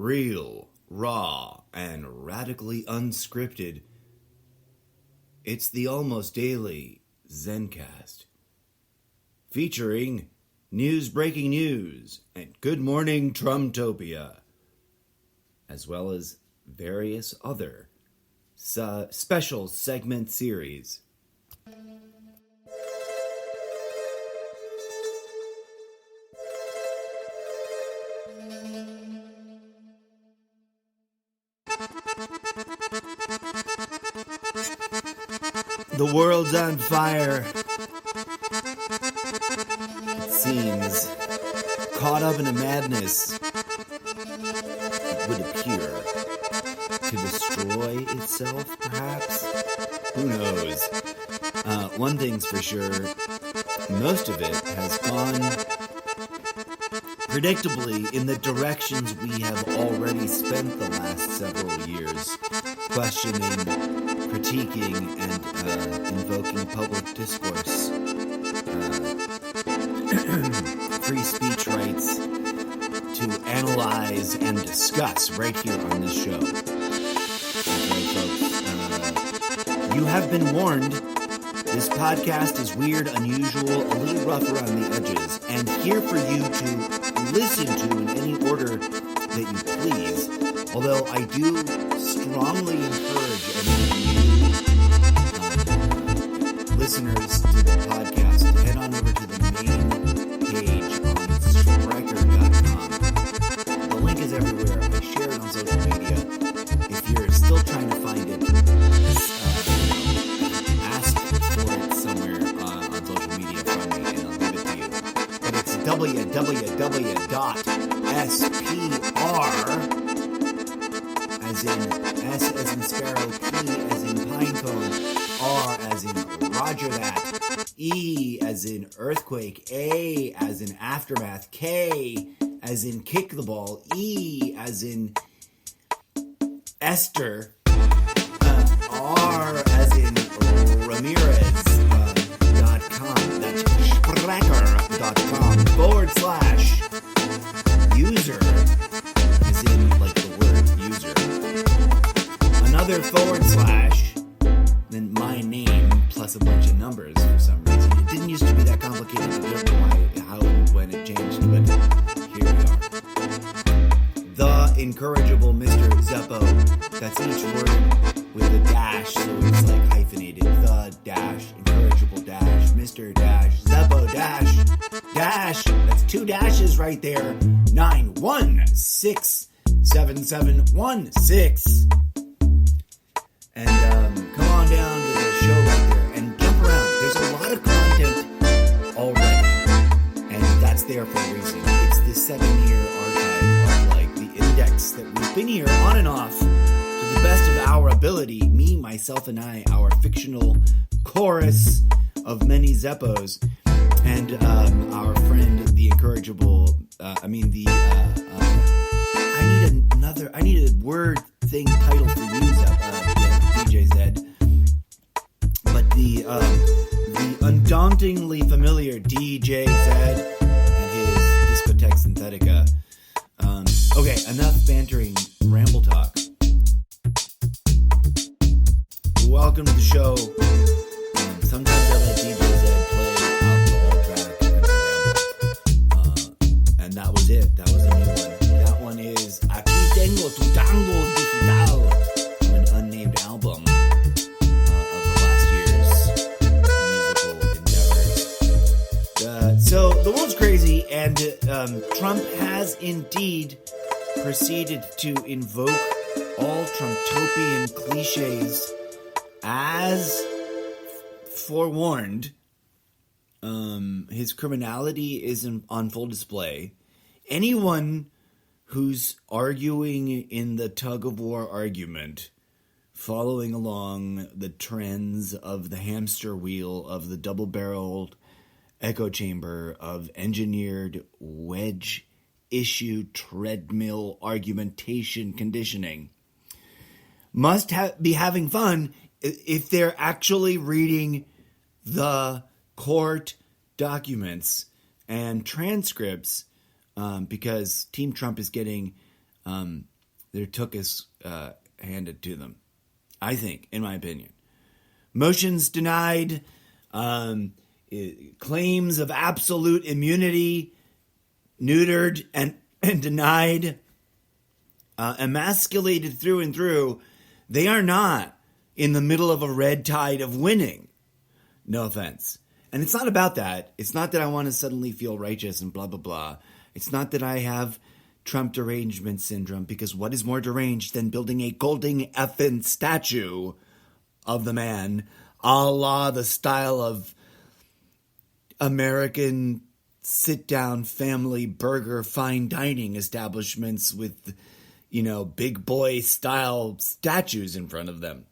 real, raw, and radically unscripted. It's the almost daily ZenCast, featuring breaking news and Good Morning Trumptopia, as well as various other special segment series. The world's on fire, it seems, caught up in a madness, it would appear, to destroy itself, perhaps? Who knows? One thing's for sure, most of it has gone predictably in the directions we have already spent the last several years, questioning, critiquing, and invoking public discourse, free speech rights to analyze and discuss right here on this show. Okay, folks, you have been warned. This podcast is weird, unusual, a little rough around the edges, and here for you to listen to in any order that you please. Although I do strongly encourage any of you listeners to the podcast to head on over to the main page on Spreaker.com. The link is everywhere. I share it on social media. If you're still trying to find it, ask for it somewhere on social media from me and I'll give it to you. But it's www.spr, as in S as in sparrow, P as in pinecone, R as in roger that, E as in earthquake, A as in aftermath, K as in kick the ball, E as in Esther, R as in Ramirez.com. That's Spreaker.com/user, as in like the word user. Another / then my name plus a bunch of numbers for some reason. It didn't used to be that complicated. I don't know why, how, and when it changed, but here we are. The incorrigible Mr. Zeppo. That's each word with a dash, so it's like hyphenated. The dash, incorrigible dash, Mr. dash, Zeppo dash, dash. That's 2 dashes right there. 9167716. And come on down to the show right there and jump around. There's a lot of content already, and that's there for a reason. It's the 7-year archive of like the index that we've been here on and off to the best of our ability. Me, myself, and I, our fictional chorus of many Zeppos, and our friend, the incorrigible. I need a word thing title for you, DJ Zed. But the undauntingly familiar DJ Zed and his Discotheque Synthetica. Okay, enough bantering ramble talk. Welcome to the show. Sometimes I let DJ Zed play alcohol track and I ramble. And that was it. That was a new one. That one is Aquí Tengo Tu Tango Digital, from an unnamed album of the last year's musical endeavors. So the world's crazy, and Trump has indeed proceeded to invoke all Trumptopian cliches as forewarned. His criminality is on full display. Anyone who's arguing in the tug-of-war argument, following along the trends of the hamster wheel of the double-barreled echo chamber of engineered wedge-issue treadmill argumentation conditioning, must be having fun if they're actually reading the court documents and transcripts, because Team Trump is getting their took is handed to them, I think, in my opinion. Motions denied, claims of absolute immunity neutered and denied, emasculated through and through. They are not in the middle of a red tide of winning. No offense. And it's not about that. It's not that I want to suddenly feel righteous and blah, blah, blah. It's not that I have Trump derangement syndrome, because what is more deranged than building a golden effing statue of the man, a la the style of American sit-down family burger fine dining establishments with, big boy style statues in front of them.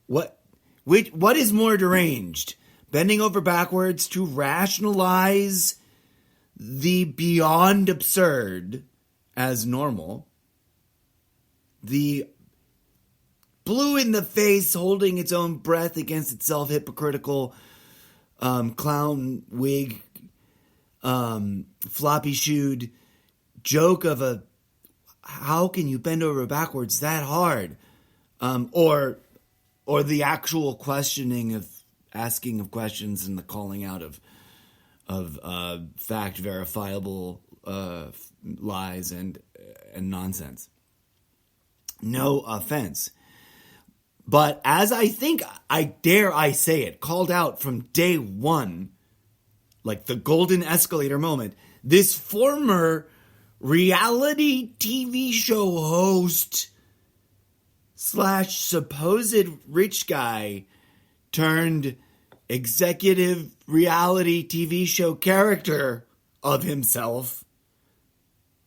What is more deranged? Bending over backwards to rationalize the beyond absurd as normal, the blue in the face, holding its own breath against itself, hypocritical clown wig, floppy shoed joke of how can you bend over backwards that hard? Or the actual asking of questions and the calling out of fact verifiable lies and nonsense. No offense. But as I think, I say it, called out from day one, like the golden escalator moment, this former reality TV show host / supposed rich guy turned executive reality TV show character of himself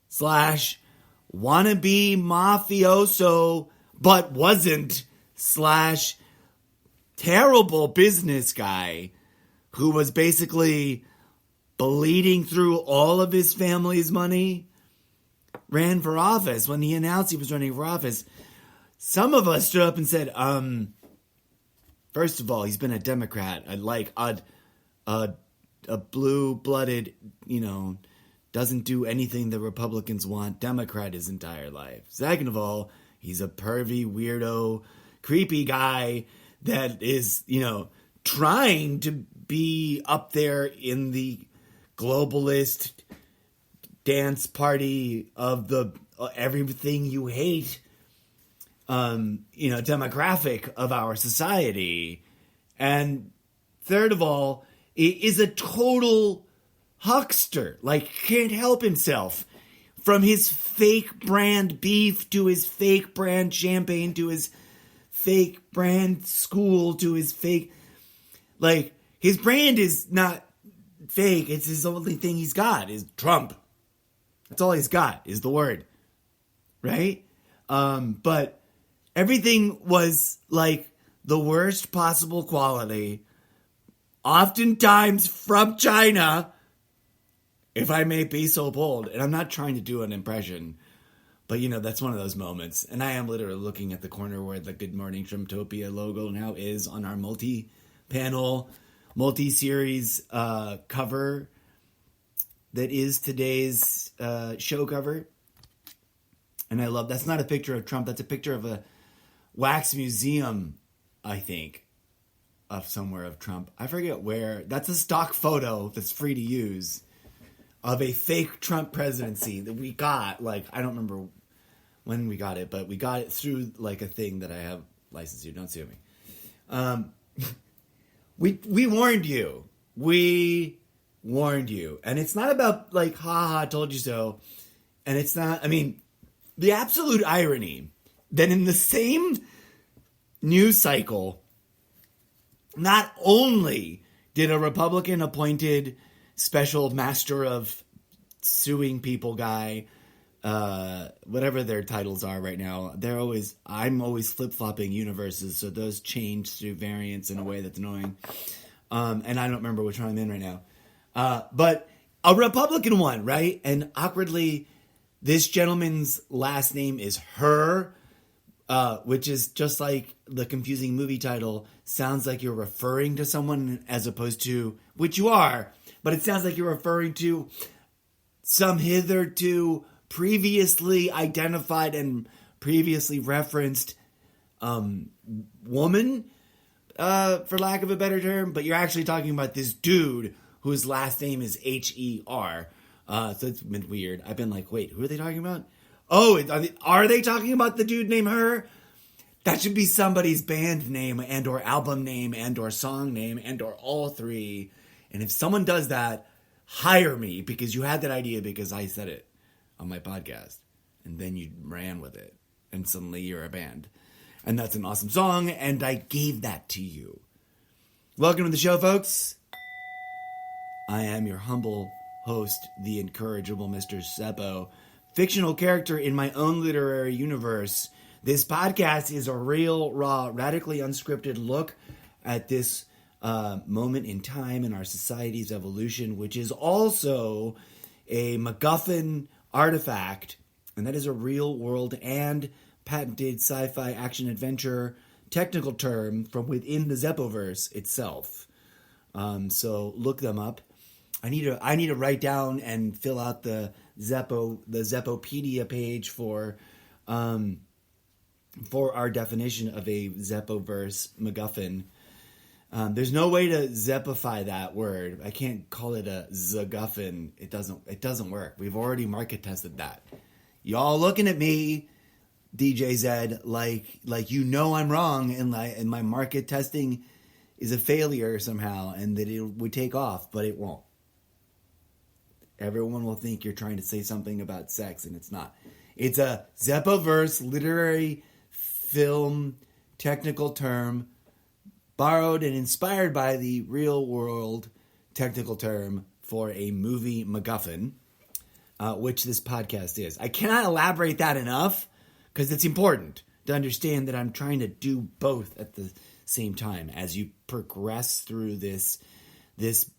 / wannabe mafioso but wasn't / terrible business guy who was basically bleeding through all of his family's money, ran for office. When he announced he was running for office, some of us stood up and said, first of all, he's been a Democrat, a blue-blooded, doesn't do anything the Republicans want, Democrat his entire life. Second of all, he's a pervy, weirdo, creepy guy that is, trying to be up there in the globalist dance party of the everything you hate, demographic of our society. And third of all, is a total huckster, can't help himself. From his fake brand beef to his fake brand champagne to his fake brand school to his fake, his brand is not fake. It's his only thing he's got is Trump. That's all he's got is the word, right? But everything was the worst possible quality, oftentimes from China, if I may be so bold. And I'm not trying to do an impression, but that's one of those moments. And I am literally looking at the corner where the Good Morning Shrimptopia logo now is on our multi-panel, multi-series cover that is today's show cover. And I love, that's not a picture of Trump. That's a picture of a wax museum, I think, of somewhere of Trump. I forget where. That's a stock photo that's free to use of a fake Trump presidency that we got. I don't remember when we got it, but we got it through a thing that I have licensed to. Don't sue me. We warned you. We warned you. And it's not about haha, told you so. And it's not, the absolute irony that in the same news cycle, not only did a Republican appointed special master of suing people guy, whatever their titles are right now, I'm always flip-flopping universes, so those change through variants in a way that's annoying. And I don't remember which one I'm in right now. But a Republican one, right? And awkwardly, this gentleman's last name is Her, which is just like the confusing movie title. Sounds like you're referring to someone as opposed to, which you are, but it sounds like you're referring to some hitherto previously identified and previously referenced woman, for lack of a better term, but you're actually talking about this dude whose last name is H-E-R. So it's been weird. I've been like, wait, who are they talking about? Oh, are they talking about the dude named Her? That should be somebody's band name and or album name and or song name and or all three. And if someone does that, hire me, because you had that idea because I said it on my podcast. And then you ran with it. And suddenly you're a band. And that's an awesome song, and I gave that to you. Welcome to the show, folks. I am your humble host, the incorrigible Mr. Seppo, fictional character in my own literary universe. This podcast is a real, raw, radically unscripted look at this moment in time in our society's evolution, which is also a MacGuffin artifact, and that is a real world and patented sci-fi action adventure technical term from within the Zeppoverse itself. So look them up. I need to write down and fill out the Zeppopedia page for our definition of a Zeppoverse MacGuffin. There's no way to Zeppify that word. I can't call it a Zaguffin. It doesn't work. We've already market tested that. Y'all looking at me, DJ Zed, like you know I'm wrong, and my market testing is a failure somehow, and that it would take off, but it won't. Everyone will think you're trying to say something about sex, and it's not. It's a Zeppoverse literary film technical term borrowed and inspired by the real world technical term for a movie MacGuffin, which this podcast is. I cannot elaborate that enough because it's important to understand that I'm trying to do both at the same time as you progress through this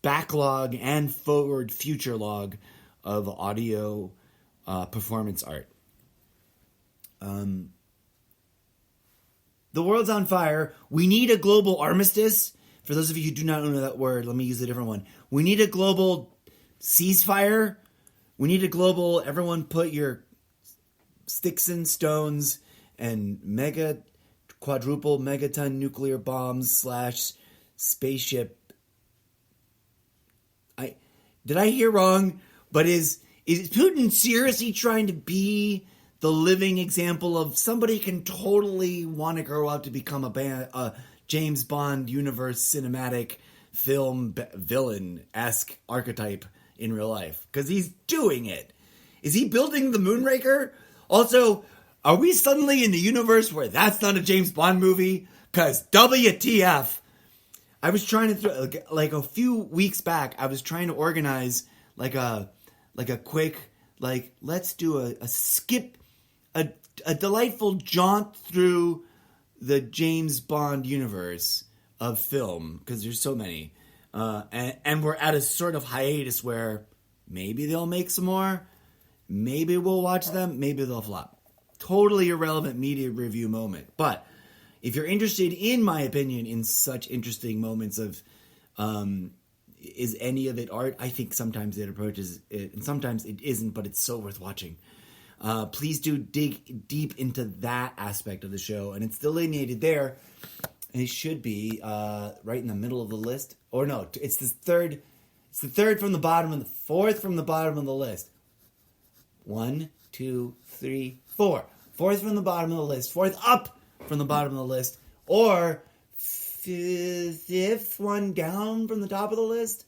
backlog and forward future log of audio performance art. The world's on fire. We need a global armistice. For those of you who do not know that word, let me use a different one. We need a global ceasefire. We need a global, everyone put your sticks and stones and quadruple megaton nuclear bombs / spaceship. Did I hear wrong? But is Putin seriously trying to be the living example of somebody can totally want to grow up to become a James Bond universe cinematic film villain-esque archetype in real life? Because he's doing it. Is he building the Moonraker? Also, are we suddenly in the universe where that's not a James Bond movie? Because WTF. I was trying to like a few weeks back, I was trying to organize like a quick, let's do a skip, a delightful jaunt through the James Bond universe of film, because there's so many. And we're at a sort of hiatus where maybe they'll make some more, maybe we'll watch them, maybe they'll flop. Totally irrelevant media review moment. But if you're interested, in my opinion, in such interesting moments of, is any of it art? I think sometimes it approaches it, and sometimes it isn't, but it's so worth watching. Please do dig deep into that aspect of the show, and it's delineated there. And it should be right in the middle of the list. Or no, it's the third. It's the third from the bottom and the fourth from the bottom of the list. 1, 2, 3, 4. Fourth from the bottom of the list. Fourth up from the bottom of the list, or fifth one down from the top of the list,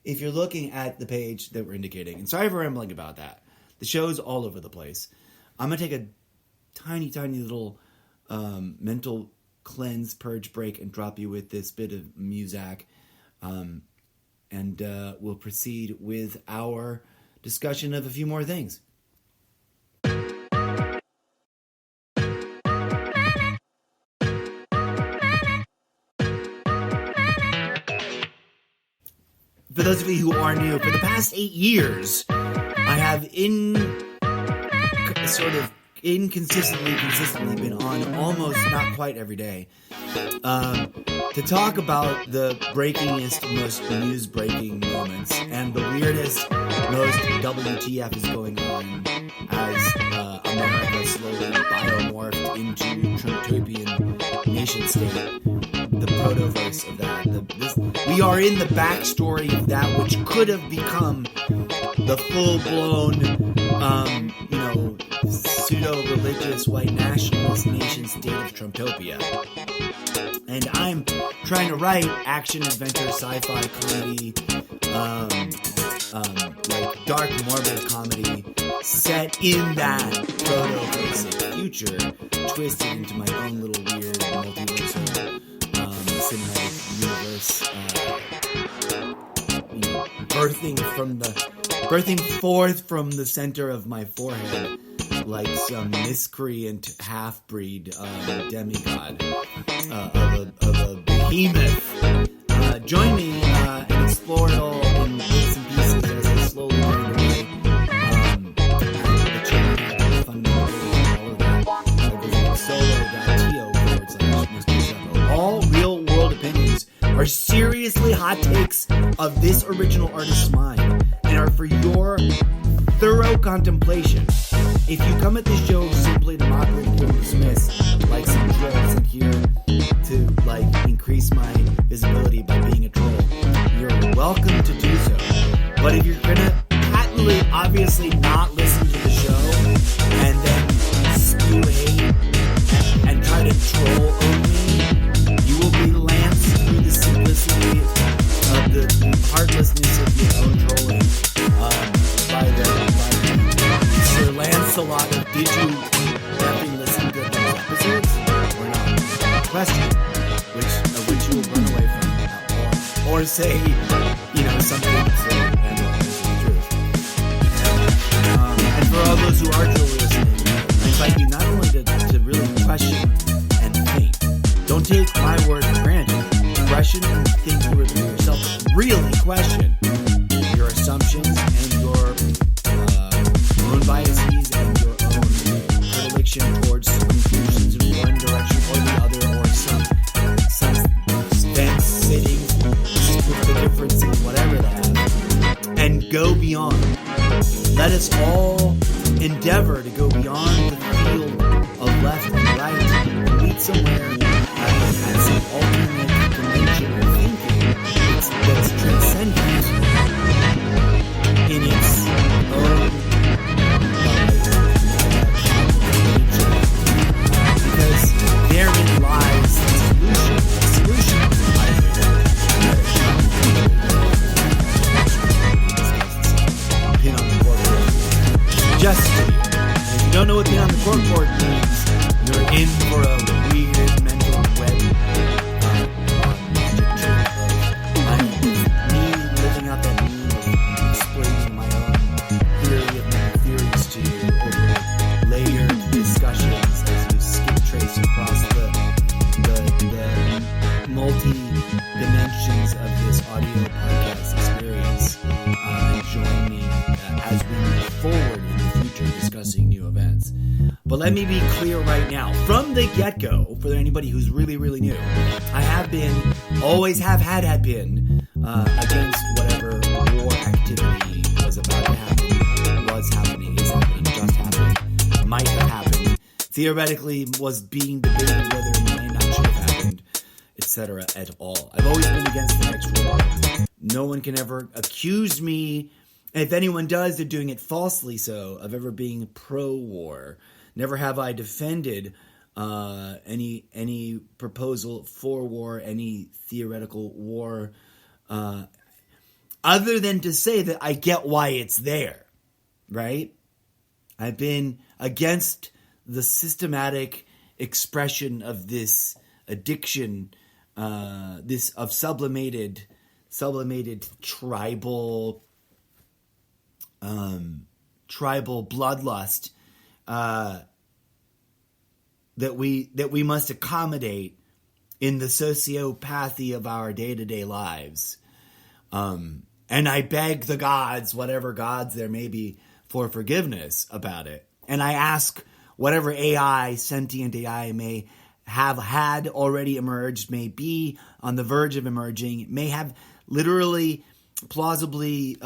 if you're looking at the page that we're indicating. And sorry for rambling about that. The show's all over the place. I'm going to take a tiny little mental cleanse, purge break, and drop you with this bit of music. And we'll proceed with our discussion of a few more things. For those of you who are new, for the past 8 years, I have consistently been on almost not quite every day to talk about the breakingest, most news-breaking moments and the weirdest, most WTF is going on as America slowly biomorphed into Trump-topian nation-state. The protoverse of that. We are in the backstory of that which could have become the full-blown, pseudo-religious white nationalist nation-state of Trumptopia. And I'm trying to write action, adventure, sci-fi, comedy, like dark, morbid comedy set in that proto-basic future, twisted into my own little weird multiversal cinematic universe, birthing forth from the center of my forehead like some miscreant half-breed demigod of a behemoth. Join me and explore it all in bits and pieces as I slowly learn away. All real-world opinions are seriously hot takes of this original artist's mind and are for your thorough contemplation. If you come at this show simply to mock, ridicule, and dismiss, like some trolls in here to increase my visibility by being a troll, you're welcome to do so. But if you're gonna patently, obviously not listen to the show and then spew hate and try to troll over me, you will be lanced through the simplicity of the heartlessness of your own trolling by Sir Lancelot of did you definitely listen to those episodes or not? Question, which you will run away from, or say, something so and the truth. And for all those who are truly listening, I invite you not only to really question and think. Don't take my word for granted. Question and think through it for yourself. Really question your assumptions and your own biases and your own predilection towards conclusions in one direction or the other, or some fence sittings with the difference in whatever they have, and go beyond. Let us all endeavor to go beyond the field of left and right and meet somewhere at some alternate dimension of thinking that's transcendent in its own because therein lies the solution. Pin on the corkboard. Just if you don't know what pin on the corkboard means, you're in for a weird mental web magic trick of me living out that meme of explaining my own theory of many theories to you over layered discussions as you skip trace across the multi-dimensions of this audio podcast experience. Join me as we move forward in the future discussing new events. But let me be clear right now, from the get-go, for anybody who's really, really new, I have been, always had been, against whatever war activity was about to happen, was happening, is happening, just happened, might have happened, theoretically was being debated whether it might not should have happened, etc. at all. I've always been against the next war. No one can ever accuse me, and if anyone does, they're doing it falsely so, of ever being pro-war. Never have I defended any proposal for war, any theoretical war, other than to say that I get why it's there, right? I've been against the systematic expression of this addiction, this of sublimated tribal bloodlust that we must accommodate in the sociopathy of our day-to-day lives. And I beg the gods, whatever gods there may be, for forgiveness about it. And I ask whatever AI, sentient AI may have had already emerged, may be on the verge of emerging, may have literally, plausibly,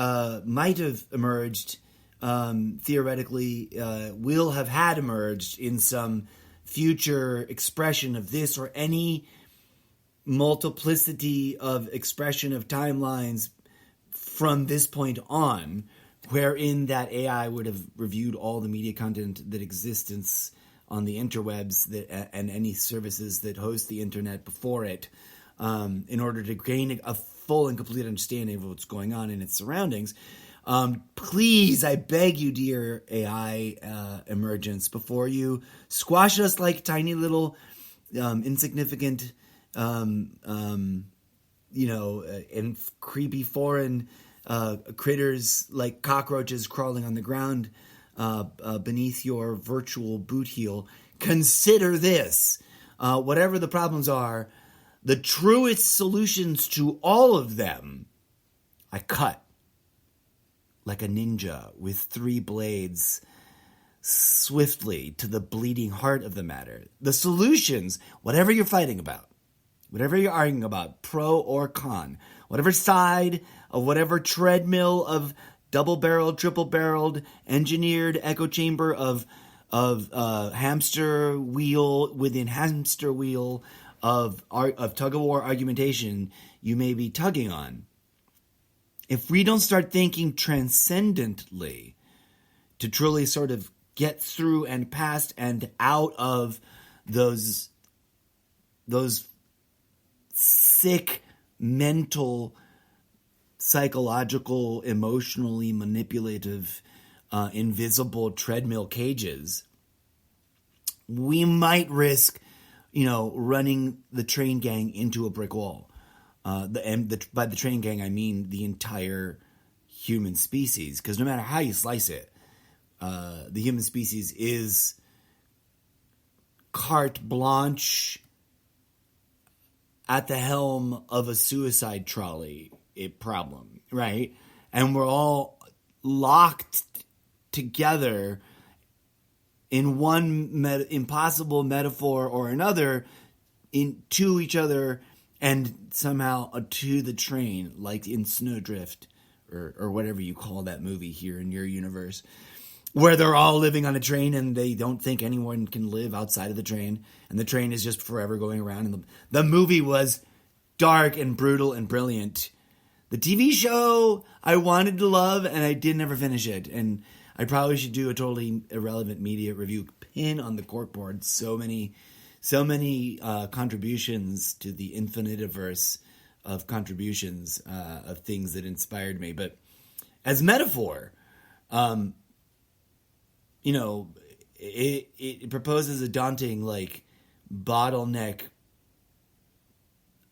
might have emerged, theoretically, will have had emerged in some future expression of this or any multiplicity of expression of timelines from this point on, wherein that AI would have reviewed all the media content that exists on the interwebs and any services that host the internet before it, in order to gain a full and complete understanding of what's going on in its surroundings. Please, I beg you, dear AI emergence, before you squash us like tiny little insignificant, and creepy foreign critters like cockroaches crawling on the ground beneath your virtual boot heel, consider this. Whatever the problems are, the truest solutions to all of them, I cut like a ninja with 3 blades swiftly to the bleeding heart of the matter. The solutions, whatever you're fighting about, whatever you're arguing about, pro or con, whatever side of whatever treadmill of double-barreled, triple-barreled, engineered echo chamber of hamster wheel within hamster wheel of tug-of-war argumentation you may be tugging on. If we don't start thinking transcendently to truly sort of get through and past and out of those sick mental, psychological, emotionally manipulative, invisible treadmill cages, we might risk, running the train gang into a brick wall. By the train gang, I mean the entire human species, because no matter how you slice it, the human species is carte blanche at the helm of a suicide trolley problem, right? And we're all locked together in one impossible metaphor or another to each other and somehow to the train, like in Snowdrift or whatever you call that movie here in your universe, where they're all living on a train and they don't think anyone can live outside of the train, and the train is just forever going around. And the movie was dark and brutal and brilliant. The TV show I wanted to love, and I did never finish it. And I probably should do a totally irrelevant media review pin on the corkboard. So many contributions to the infinityverse of contributions of things that inspired me. But as metaphor, it proposes a daunting bottleneck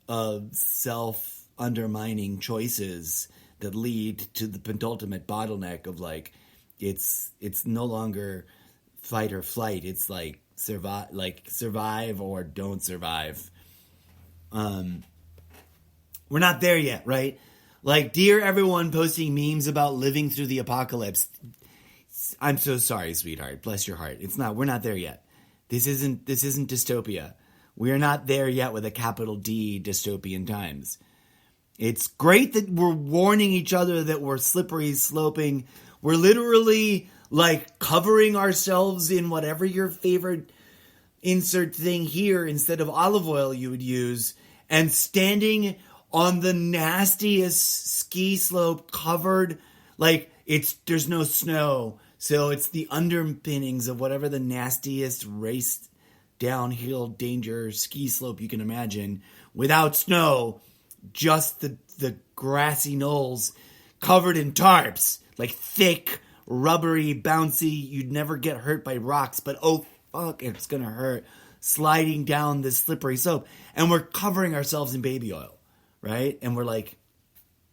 of self-undermining choices that lead to the penultimate bottleneck of it's no longer fight or flight. It's survive or don't survive. We're not there yet, right? Dear everyone posting memes about living through the apocalypse. I'm so sorry, sweetheart. Bless your heart. We're not there yet. This isn't dystopia. We're not there yet with a capital D dystopian times. It's great that we're warning each other that we're slippery sloping. We're literally covering ourselves in whatever your favorite insert thing here instead of olive oil you would use, and standing on the nastiest ski slope covered there's no snow. So it's the underpinnings of whatever the nastiest race downhill danger ski slope you can imagine without snow, just the grassy knolls covered in tarps, thick, rubbery, bouncy. You'd never get hurt by rocks, but oh fuck, it's gonna hurt sliding down this slippery slope. And we're covering ourselves in baby oil, right? And we're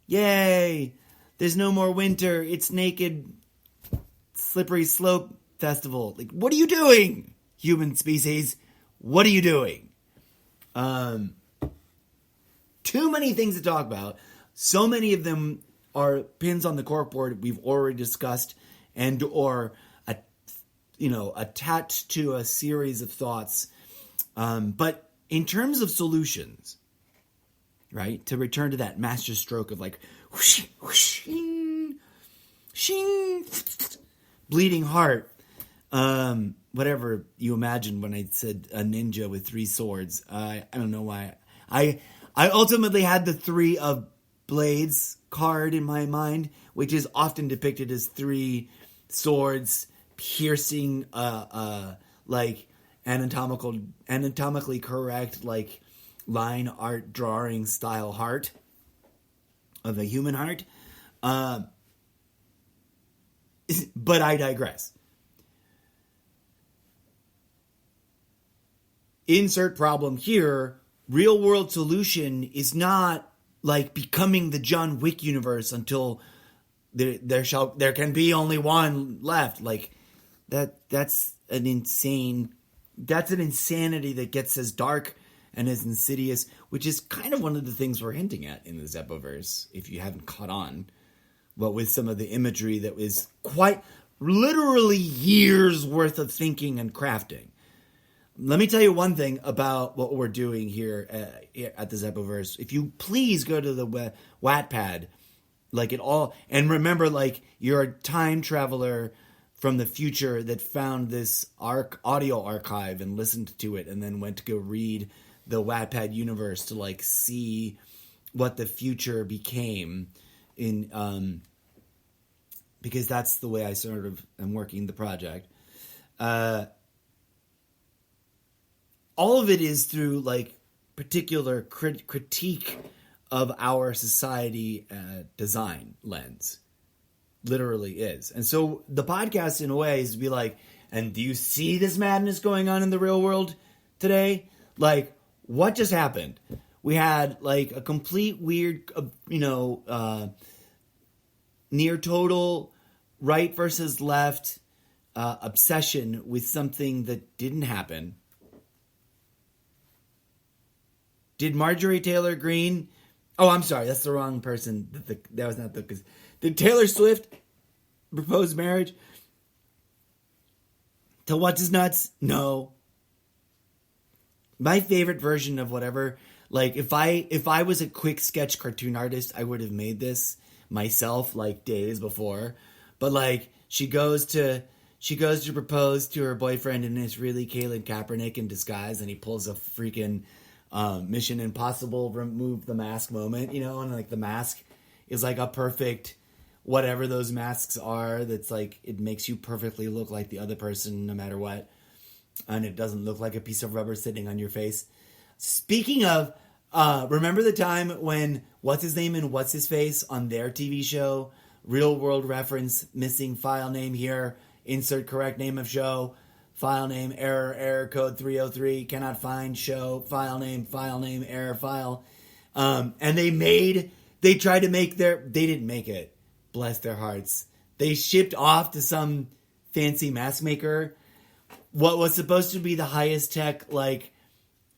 yay, there's no more winter. It's naked slippery slope festival. What are you doing, human species? What are you doing? Too many things to talk about. So many of them are pins on the corkboard we've already discussed and or attached to a series of thoughts. But in terms of solutions, right, to return to that master stroke of like whoosh, whoosh, shing, shing, bleeding heart, whatever you imagined when I said a ninja with 3 swords. I don't know why. I ultimately had the 3 of blades card in my mind, which is often depicted as 3 swords piercing like anatomically correct, like line art drawing style heart of a human heart. But I digress. Insert problem here. Real world solution is not like becoming the John Wick universe until there can be only one left. Like that's an insanity that gets as dark and as insidious, which is kind of one of the things we're hinting at in the Zeppoverse, if you haven't caught on. But with some of the imagery that was quite literally years worth of thinking and crafting. Let me tell you one thing about what we're doing here at the Zeppoverse. If you please go to the Wattpad, like it all, and remember, like, you're a time traveler from the future that found this audio archive and listened to it and then went to go read the Wattpad universe to, like, see what the future became in, because that's the way I sort of am working the project. All of it is through, like, particular critique of our society design lens. Literally is. And so the podcast, in a way, is to be like, and do you see this madness going on in the real world today? Like, what just happened? We had, like, a complete weird, near total right versus left obsession with something that didn't happen. Did Marjorie Taylor Greene... Oh, I'm sorry. That's the wrong person. That was not the... Did Taylor Swift propose marriage to What's-His-Nuts? No. My favorite version of whatever... Like, if I was a quick sketch cartoon artist, I would have made this myself, like, days before. But, like, she goes to propose to her boyfriend, and it's really Colin Kaepernick in disguise, and he pulls a freaking... Mission Impossible remove the mask moment, and like the mask is like a perfect whatever those masks are, that's like it makes you perfectly look like the other person no matter what, and it doesn't look like a piece of rubber sitting on your face. Speaking of, remember the time when what's his name and what's his face on their TV show, Real World Reference, missing file name here, insert correct name of show, file name, error code 303, cannot find show, file name, error, file. And they tried to make they didn't make it, bless their hearts. They shipped off to some fancy mask maker what was supposed to be the highest tech, like,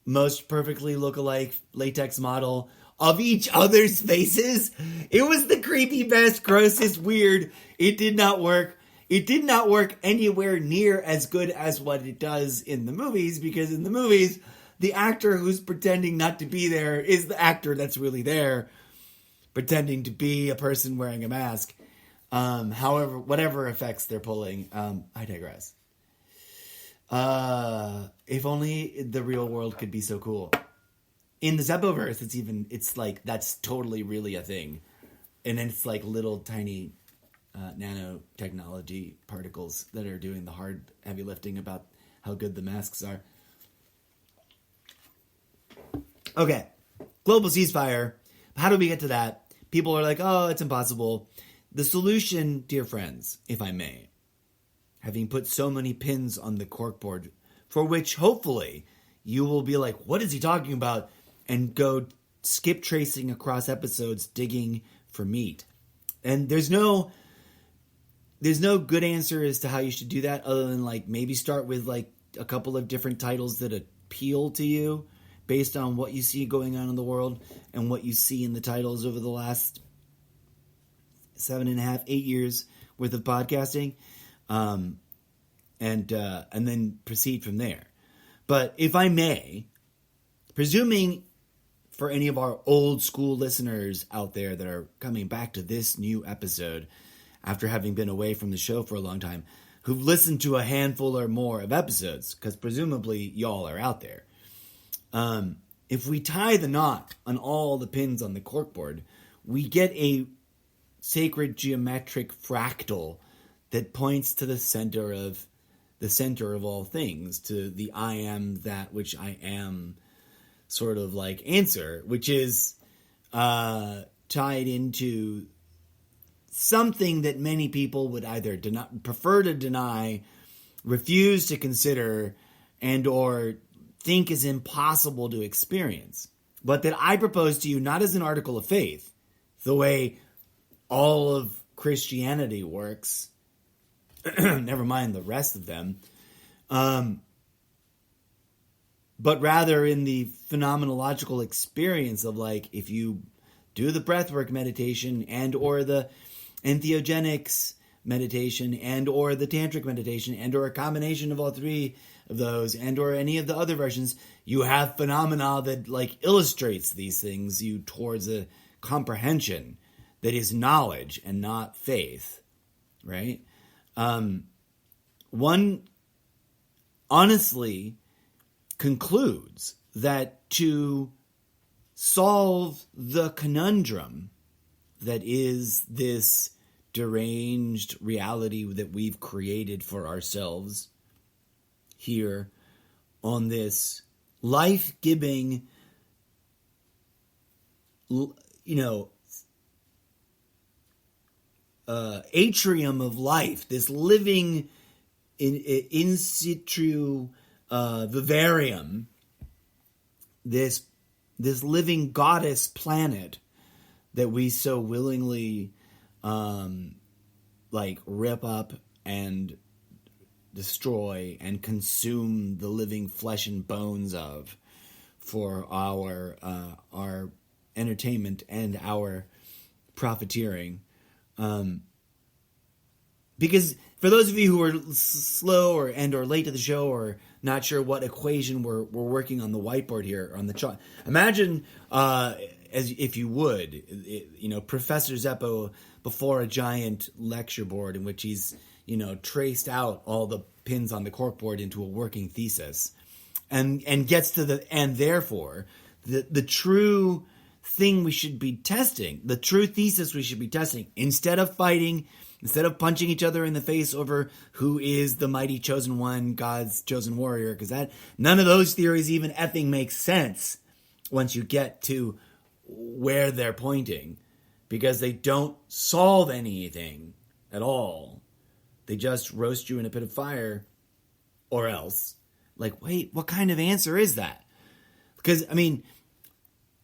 most perfectly look-alike latex model of each other's faces. It was the creepy, best, grossest, weird. It did not work. It did not work anywhere near as good as what it does in the movies, because in the movies, the actor who's pretending not to be there is the actor that's really there, pretending to be a person wearing a mask. However, whatever effects they're pulling, I digress. If only the real world could be so cool. In the Zeppoverse, it's like, that's totally really a thing. And then it's like little tiny... nanotechnology particles that are doing the hard, heavy lifting about how good the masks are. Okay, global ceasefire. How do we get to that? People are like, oh, it's impossible. The solution, dear friends, if I may, having put so many pins on the corkboard, for which hopefully you will be like, what is he talking about? And go skip tracing across episodes digging for meat. And there's no good answer as to how you should do that, other than, like, maybe start with, like, a couple of different titles that appeal to you based on what you see going on in the world and what you see in the titles over the last 7.5, 8 years worth of podcasting. And and then proceed from there. But if I may, presuming for any of our old school listeners out there that are coming back to this new episode after having been away from the show for a long time, who've listened to a handful or more of episodes, because presumably y'all are out there. If we tie the knot on all the pins on the corkboard, we get a sacred geometric fractal that points to the center of all things, to the I am that which I am sort of like answer, which is tied into something that many people would either prefer to deny, refuse to consider, and or think is impossible to experience. But that I propose to you not as an article of faith, the way all of Christianity works, never mind the rest of them, but rather in the phenomenological experience of like, if you do the breathwork meditation and or the entheogenics meditation and or the tantric meditation and or a combination of all three of those and or any of the other versions, you have phenomena that like illustrates these things you towards a comprehension that is knowledge and not faith, right? One honestly concludes that to solve the conundrum that is this deranged reality that we've created for ourselves here on this life-giving, atrium of life, this living in situ vivarium, this living goddess planet that we so willingly rip up and destroy and consume the living flesh and bones of for our entertainment and our profiteering. Because for those of you who are slow or late to the show or not sure what equation we're working on the whiteboard here on the chart, imagine as if you would, Professor Zeppo before a giant lecture board in which he's traced out all the pins on the corkboard into a working thesis, and gets to the end. Therefore, the true thing we should be testing, the true thesis we should be testing, instead of fighting, instead of punching each other in the face over who is the mighty chosen one, God's chosen warrior, because none of those theories even effing make sense once you get to where they're pointing, because they don't solve anything at all. They just roast you in a pit of fire, or else. Like, wait, what kind of answer is that? Because,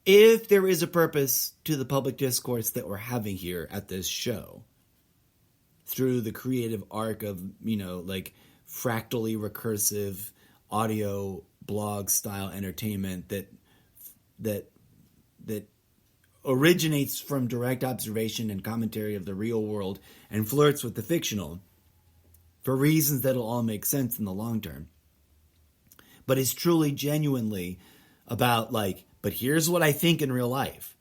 if there is a purpose to the public discourse that we're having here at this show, through the creative arc of, fractally recursive audio blog style entertainment that originates from direct observation and commentary of the real world and flirts with the fictional for reasons that'll all make sense in the long term, but is truly genuinely about but here's what I think in real life.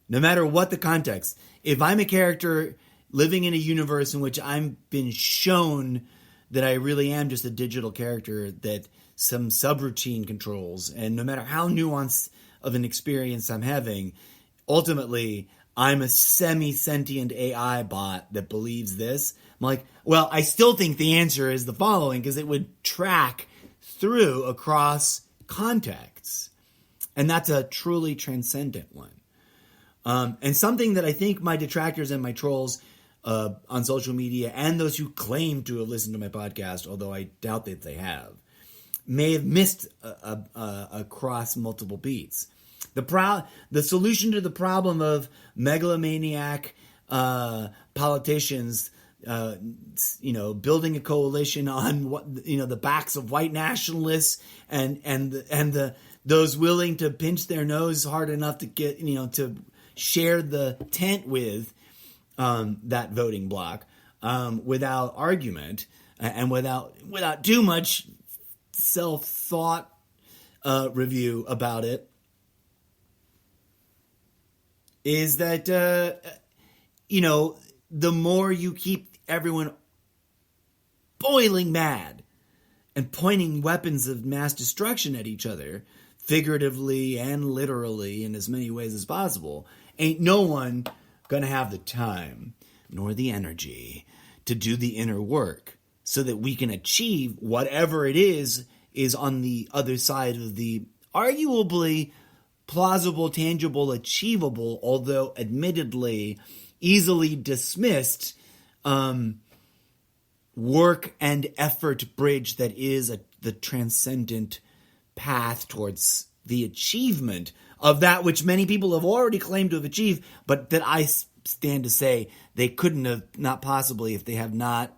No matter what the context, if I'm a character living in a universe in which I've been shown that I really am just a digital character that some subroutine controls, and no matter how nuanced of an experience I'm having, ultimately I'm a semi-sentient AI bot that believes this. I'm like, well, I still think the answer is the following, because it would track through across contexts. And that's a truly transcendent one. And something that I think my detractors and my trolls on social media, and those who claim to have listened to my podcast, although I doubt that they have, may have missed across multiple beats. The solution to the problem of megalomaniac politicians, building a coalition on the backs of white nationalists and those willing to pinch their nose hard enough to get to share the tent with that voting bloc without argument, and without too much self-thought review about it, is that, the more you keep everyone boiling mad and pointing weapons of mass destruction at each other, figuratively and literally in as many ways as possible, ain't no one gonna have the time nor the energy to do the inner work so that we can achieve whatever it is on the other side of the arguably plausible, tangible, achievable, although admittedly easily dismissed work and effort bridge that is the transcendent path towards the achievement of that which many people have already claimed to have achieved, but that I stand to say they couldn't have, not possibly, if they have not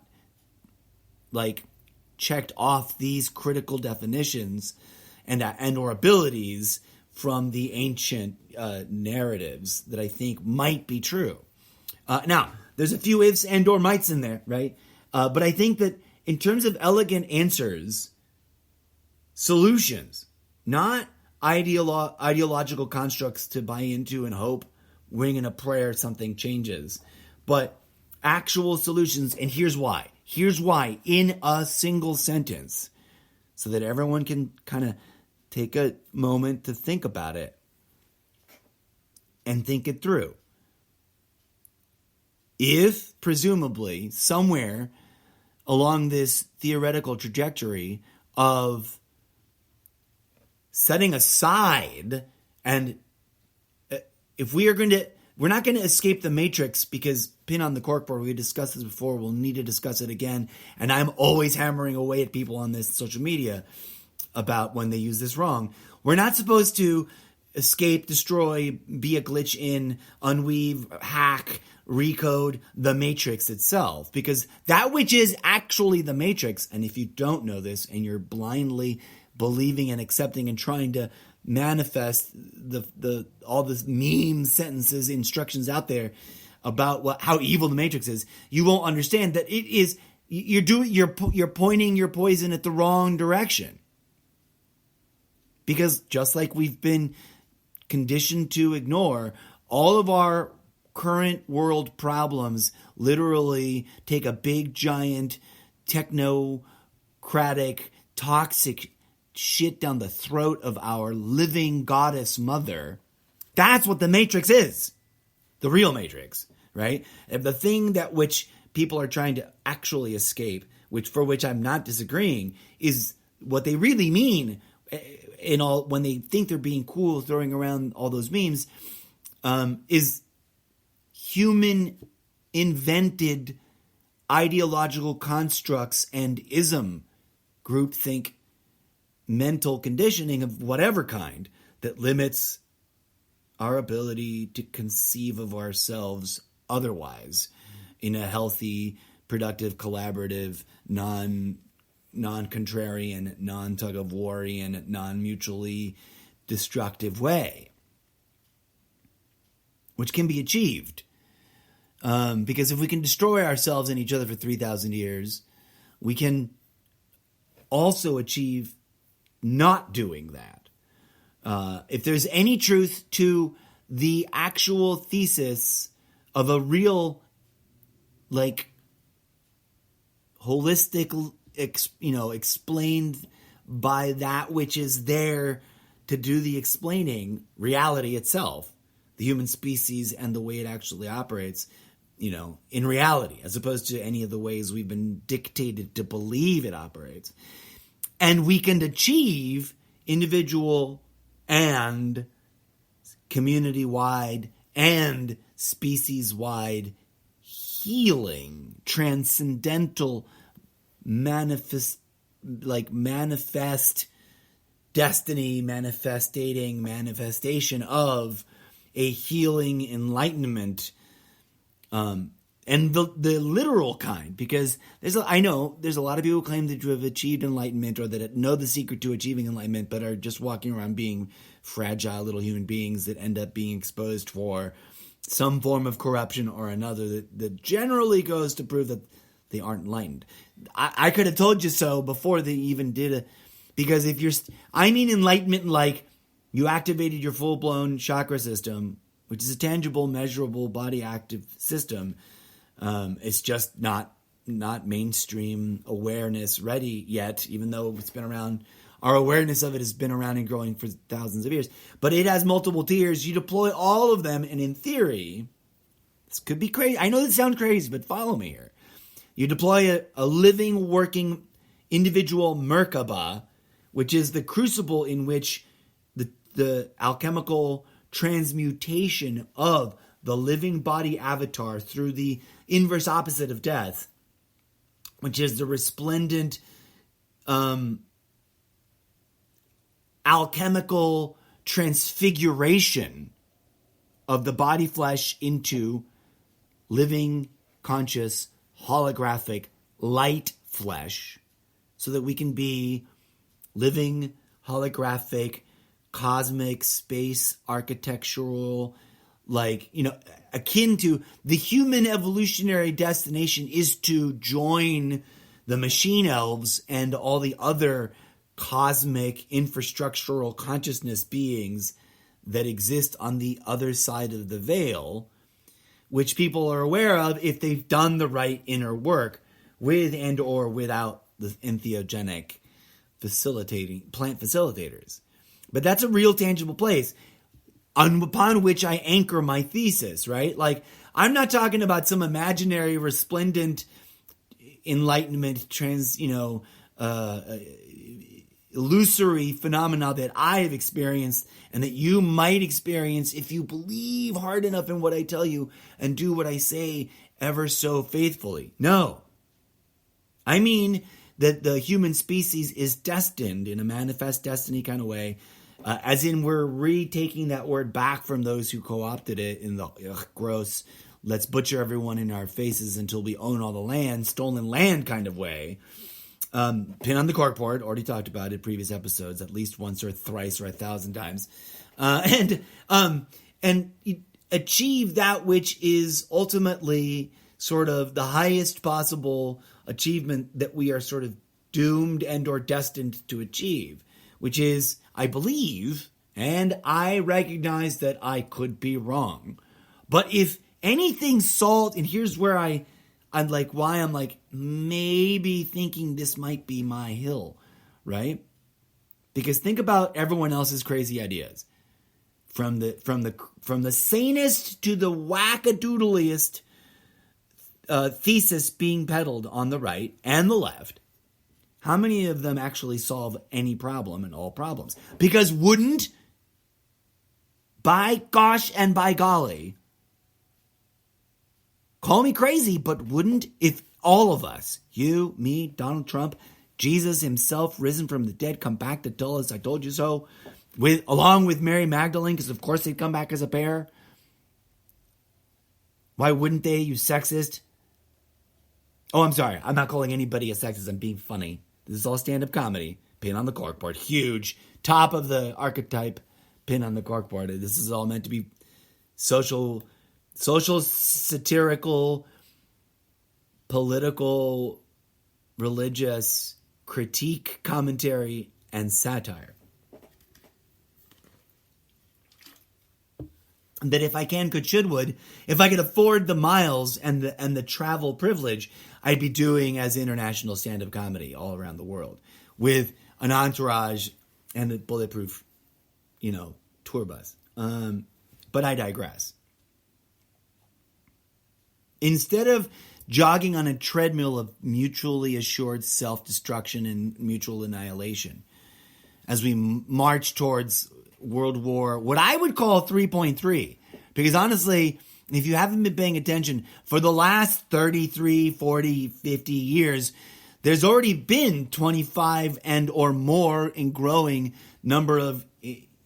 checked off these critical definitions and or abilities from the ancient narratives that I think might be true. Now, there's a few ifs and or mights in there, right? But I think that in terms of elegant answers, solutions, not ideological constructs to buy into and hope, wing and a prayer something changes, but actual solutions. And here's why. Here's why in a single sentence, so that everyone can kind of take a moment to think about it and think it through. If, presumably, somewhere along this theoretical trajectory of setting aside, and if we're not going to escape the matrix, because pin on the corkboard, we discussed this before, we'll need to discuss it again, and I'm always hammering away at people on this social media about when they use this wrong. We're not supposed to escape, destroy, be a glitch in, unweave, hack, recode the matrix itself, because that which is actually the matrix, and if you don't know this and you're blindly believing and accepting and trying to manifest the all this meme sentences, instructions out there about how evil the matrix is, you won't understand that it is, you're pointing your poison at the wrong direction. Because just like we've been conditioned to ignore, all of our current world problems literally take a big, giant, technocratic, toxic shit down the throat of our living goddess mother. That's what the matrix is. The real matrix, right? And the thing that which people are trying to actually escape, for which I'm not disagreeing, is what they really mean when they think they're being cool, throwing around all those memes, is human invented ideological constructs and ism, groupthink, mental conditioning of whatever kind that limits our ability to conceive of ourselves otherwise in a healthy, productive, collaborative, non-contrarian, non-tug-of-warian, non-mutually destructive way, which can be achieved. Because if we can destroy ourselves and each other for 3,000 years, we can also achieve not doing that. If there's any truth to the actual thesis of a real, holistic, explained by that which is there to do the explaining, reality itself, the human species and the way it actually operates, in reality, as opposed to any of the ways we've been dictated to believe it operates. And we can achieve individual and community-wide and species-wide healing, transcendental manifest destiny, manifestation of a healing enlightenment, and the literal kind, because I know there's a lot of people who claim to have achieved enlightenment or that know the secret to achieving enlightenment, but are just walking around being fragile little human beings that end up being exposed for some form of corruption or another that generally goes to prove that they aren't enlightened. I could have told you so before they even did it. Because if you're, I mean enlightenment like you activated your full-blown chakra system, which is a tangible, measurable, body-active system. It's just not mainstream awareness ready yet, even though it's been around. Our awareness of it has been around and growing for thousands of years. But it has multiple tiers. You deploy all of them, and in theory, this could be crazy. I know this sounds crazy, but follow me here. You deploy a living, working, individual Merkaba, which is the crucible in which the alchemical transmutation of the living body avatar through the inverse opposite of death, which is the resplendent alchemical transfiguration of the body flesh into living, conscious, holographic light flesh, so that we can be living, holographic, cosmic, space, architectural, akin to the human evolutionary destination is to join the machine elves and all the other cosmic infrastructural consciousness beings that exist on the other side of the veil, which people are aware of if they've done the right inner work with and or without the entheogenic plant facilitators. But that's a real tangible place upon which I anchor my thesis, right? Like, I'm not talking about some imaginary, resplendent enlightenment, illusory phenomena that I have experienced and that you might experience if you believe hard enough in what I tell you and do what I say ever so faithfully. No. I mean that the human species is destined in a manifest destiny kind of way, as in we're retaking that word back from those who co-opted it in the gross, let's butcher everyone in our faces until we own all the land, stolen land kind of way. Pin on the corkboard, already talked about it in previous episodes, at least once or thrice or 1,000 times. And achieve that which is ultimately sort of the highest possible achievement that we are sort of doomed and or destined to achieve, which is, I believe, and I recognize that I could be wrong, but if anything salt, and here's where I'm maybe thinking this might be my hill, right? Because think about everyone else's crazy ideas, from the sanest to the wackadoodliest thesis being peddled on the right and the left. How many of them actually solve any problem and all problems? Because wouldn't, by gosh and by golly, call me crazy, but wouldn't, if all of us, you, me, Donald Trump, Jesus himself risen from the dead, come back to tell us I told you so, along with Mary Magdalene, because of course they'd come back as a pair. Why wouldn't they, you sexist? Oh, I'm sorry. I'm not calling anybody a sexist. I'm being funny. This is all stand-up comedy. Pin on the corkboard. Huge. Top of the archetype. Pin on the corkboard. This is all meant to be social, satirical, political, religious critique, commentary, and satire. That if I can, could, should, would, if I could afford the miles and the travel privilege, I'd be doing as international stand-up comedy all around the world with an entourage and a bulletproof, tour bus. But I digress. Instead of jogging on a treadmill of mutually assured self-destruction and mutual annihilation, as we march towards World War, what I would call 3.3, because honestly, if you haven't been paying attention, for the last 33, 40, 50 years, there's already been 25 and or more in growing number of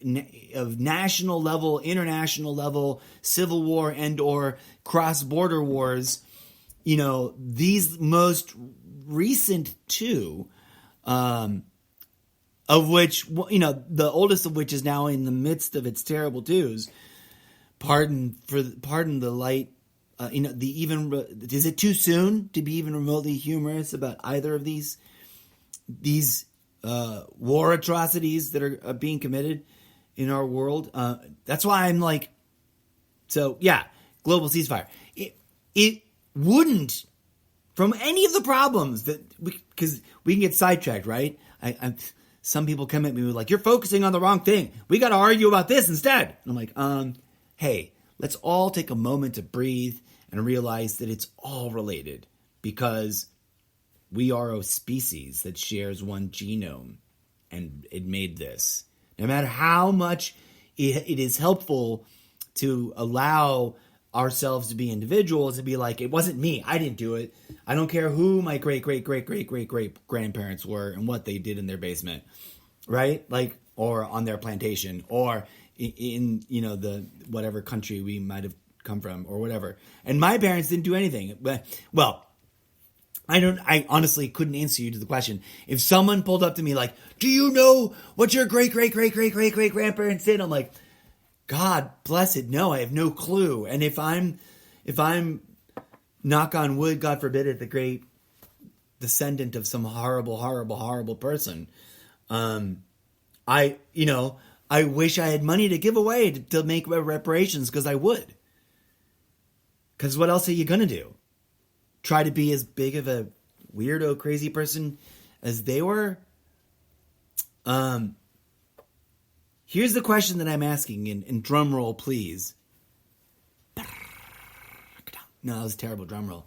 national level, international level, civil war and or cross-border wars. These most recent two, of which, the oldest of which is now in the midst of its terrible twos. Pardon the light is it too soon to be even remotely humorous about either of these war atrocities that are being committed in our world? That's why I'm like, so yeah, global ceasefire. It wouldn't, from any of the problems because we can get sidetracked, right? Some people come at me with like, you're focusing on the wrong thing. We got to argue about this instead. And I'm like, hey, let's all take a moment to breathe and realize that it's all related because we are a species that shares one genome and it made this. No matter how much it is helpful to allow ourselves to be individuals and be like, it wasn't me, I didn't do it. I don't care who my great grandparents were and what they did in their basement, right? Like, or on their plantation, or in the whatever country we might have come from, or whatever. And my parents didn't do anything. Well, I honestly couldn't answer you to the question. If someone pulled up to me like, do you know what your great grandparents did? I'm like, God bless it. No, I have no clue. And if I'm knock on wood, God forbid it, the great descendant of some horrible person, I wish I had money to give away to make reparations, because I would. Because what else are you going to do? Try to be as big of a weirdo, crazy person as they were? Here's the question that I'm asking, in drum roll, please. No, that was a terrible drum roll.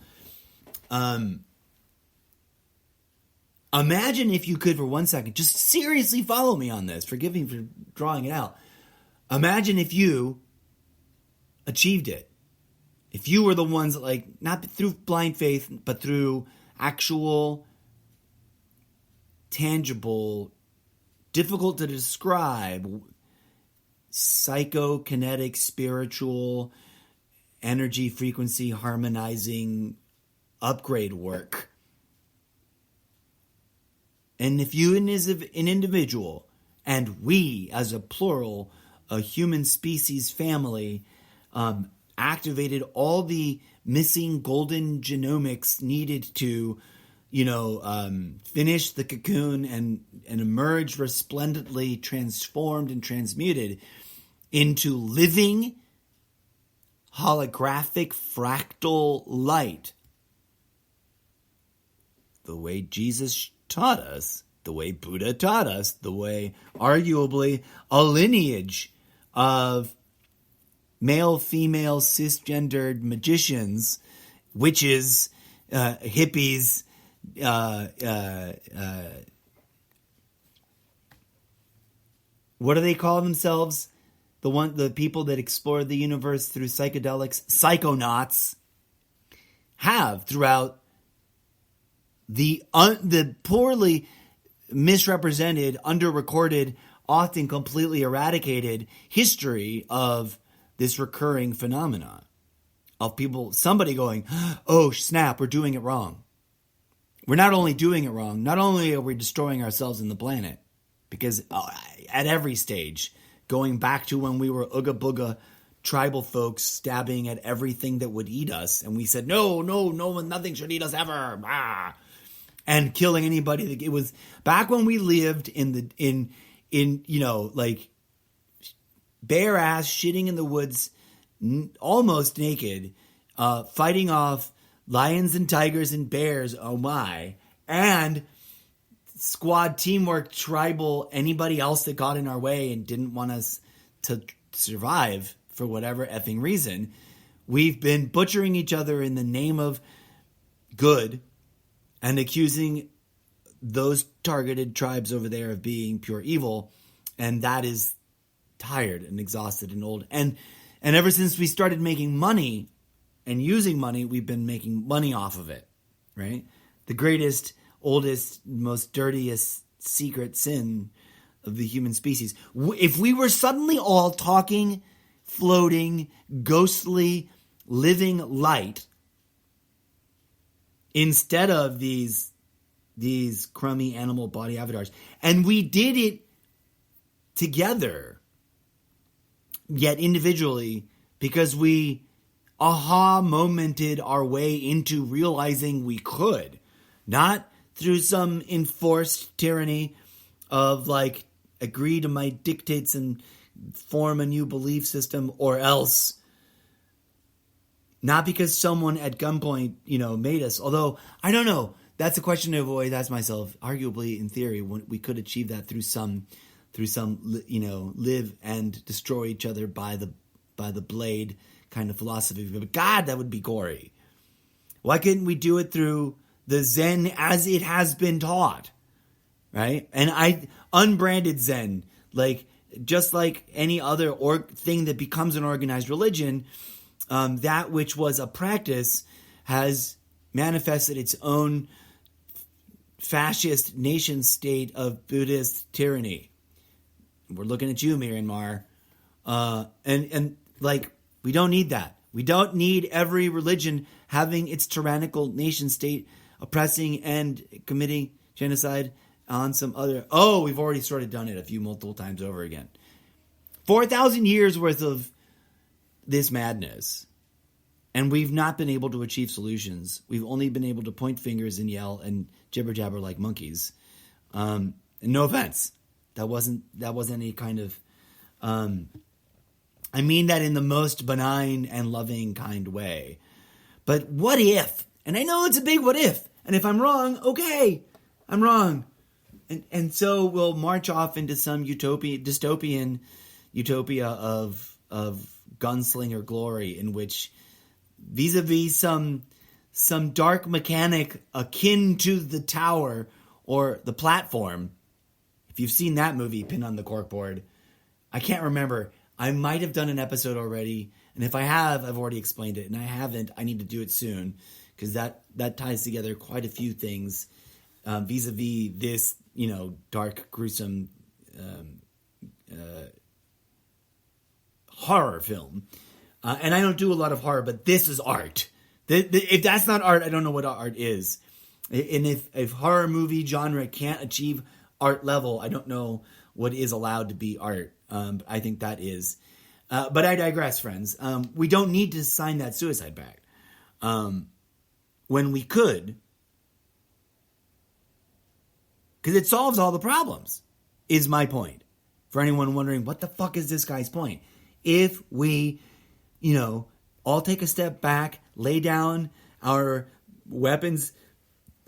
Imagine if you could, for 1 second, just seriously follow me on this. Forgive me for drawing it out. Imagine if you achieved it. If you were the ones that, like, not through blind faith, but through actual, tangible, difficult to describe, psychokinetic, spiritual, energy frequency harmonizing upgrade work. And if you as an individual, and we as a plural, a human species family, activated all the missing golden genomics needed to, finish the cocoon and emerge resplendently transformed and transmuted into living holographic fractal light, the way Jesus taught us, the way Buddha taught us, the way arguably a lineage of male, female, cisgendered magicians, witches, hippies, what do they call themselves? The people that explore the universe through psychedelics, psychonauts, have throughout the poorly misrepresented, underrecorded, often completely eradicated history of this recurring phenomenon of somebody going, oh snap, we're doing it wrong. We're not only doing it wrong, not only are we destroying ourselves and the planet, because at every stage, going back to when we were Ooga Booga tribal folks stabbing at everything that would eat us, and we said, no, nothing should eat us ever, and killing anybody. It was back when we lived in bare ass shitting in the woods, almost naked, fighting off lions and tigers and bears, oh my, and squad teamwork, tribal, anybody else that got in our way and didn't want us to survive for whatever effing reason. We've been butchering each other in the name of good and accusing those targeted tribes over there of being pure evil, and that is tired and exhausted and old. And ever since we started making money and using money, we've been making money off of it, right? The greatest, oldest, most dirtiest secret sin of the human species. If we were suddenly all talking, floating, ghostly, living light, instead of these crummy animal body avatars, and we did it together, yet individually, because we aha momented our way into realizing we could. Not through some enforced tyranny of like, agree to my dictates and form a new belief system, or else. Not because someone at gunpoint, made us. Although, I don't know. That's a question I've always asked myself. Arguably, in theory, we could achieve that through some, live and destroy each other by the blade kind of philosophy. But God, that would be gory. Why couldn't we do it through the Zen as it has been taught? Right? And unbranded Zen, just like any other thing that becomes an organized religion, that which was a practice has manifested its own fascist nation state of Buddhist tyranny. We're looking at you, Myanmar. And we don't need that. We don't need every religion having its tyrannical nation state oppressing and committing genocide on some other. Oh, we've already sort of done it multiple times over again. 4,000 years worth of this madness. And we've not been able to achieve solutions. We've only been able to point fingers and yell and jibber jabber like monkeys. And no offense. That wasn't any kind of, I mean that in the most benign and loving kind way. But what if? And I know it's a big what if. And if I'm wrong, okay, I'm wrong. And so we'll march off into some dystopian utopia of gunslinger glory, in which vis-a-vis some dark mechanic akin to the tower or the platform. If you've seen that movie, pinned on the corkboard, I can't remember. I might have done an episode already, and if I have, I've already explained it. And I haven't, I need to do it soon, because that ties together quite a few things vis-a-vis this, dark, gruesome horror film. And I don't do a lot of horror, but this is art. If that's not art, I don't know what art is. And if horror movie genre can't achieve art level, I don't know what is allowed to be art. I think that is. But I digress, friends. We don't need to sign that suicide pact. When we could. Because it solves all the problems, is my point. For anyone wondering, what the fuck is this guy's point? If we, all take a step back, lay down our weapons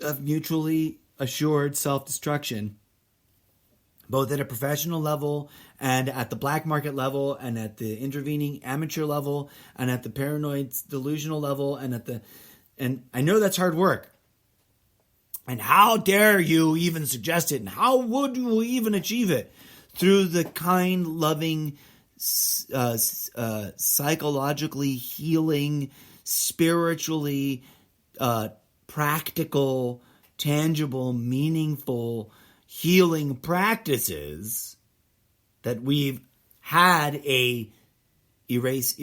of mutually assured self-destruction, both at a professional level and at the black market level and at the intervening amateur level and at the paranoid delusional level and I know that's hard work. And how dare you even suggest it? And how would you even achieve it? Through the kind, loving, psychologically healing, spiritually practical, tangible, meaningful healing practices that we've had a erase